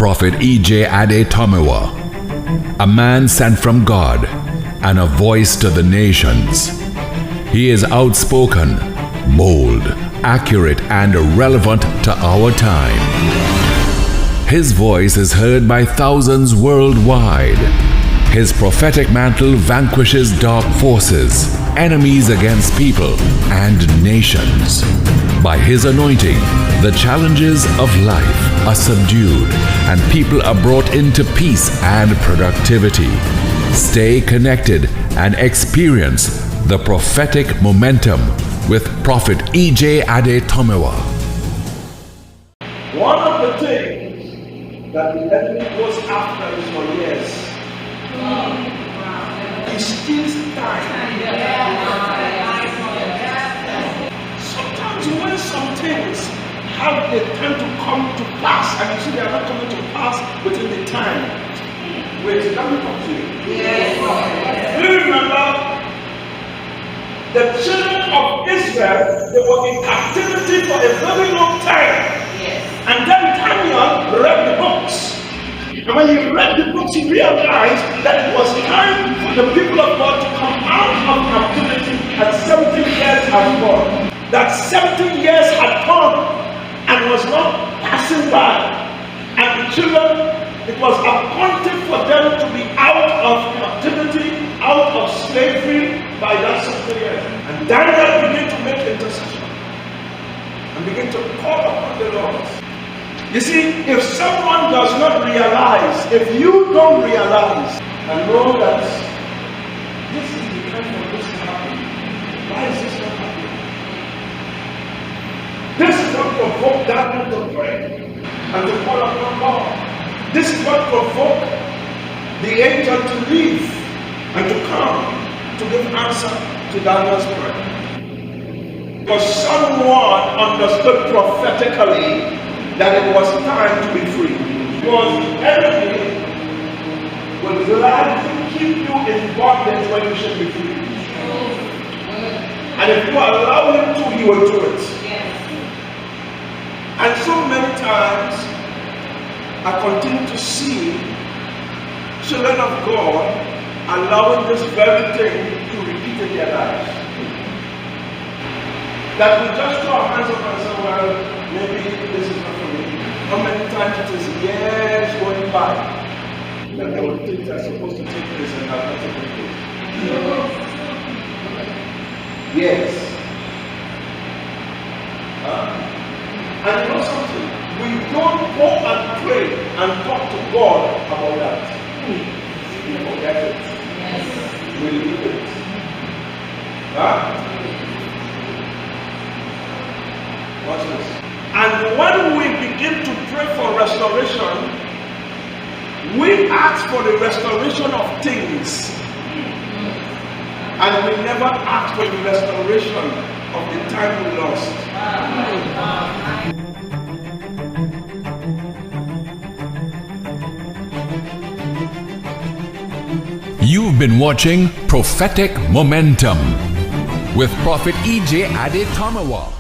Prophet Ade-Tomiwa, a man sent from God and a voice to the nations. He is outspoken, bold, accurate, and relevant to our time. His voice is heard by thousands worldwide. His prophetic mantle vanquishes dark forces, enemies against people and nations. By his anointing, the challenges of life are subdued and people are brought into peace and productivity. Stay connected and experience the prophetic momentum with Prophet Ade-Tomiwa. One of the things that the enemy goes after is your years. He steals time. Sometimes when some things have the time to come to pass, and you see they are not coming to pass within the time. Wait, let me talk to you. Do you remember the children of Israel? They were in captivity for a very long time. And then Daniel read the books. And when he read the books, he realized that it was time for the people of God to come out of captivity, and 70 years had gone. That 70 years had come and was not passing by. And the children, it was appointed for them to be out of captivity, out of slavery by that 70 years. And Daniel began to make intercession and began to call upon the Lord. You see, if someone does not realize, if you don't realize and know that this is the time for this to happen, why is this not happening? This is what provoked Daniel to pray and to call upon God. This is what provoked the angel to leave and to come to give answer to Daniel's prayer. Because someone understood prophetically that it was time to be free. Because the enemy will gladly keep you in bondage when you should be free. And if you allow him to, he will do it. And so many times I continue to see children of God allowing this very thing to repeat in their lives. That we just throw our hands up and say, well, maybe this is not for me. How many times it is years going by that they will think they're supposed to take this and have not taken this? Yes. And you know something? We don't go and pray and talk to God about that. We forget it. We leave it. Watch this. And when we begin to pray for restoration, we ask for the restoration of things. And we never ask for the restoration of the time we lost. You've been watching Prophetic Momentum with Prophet Ade-Tomiwa.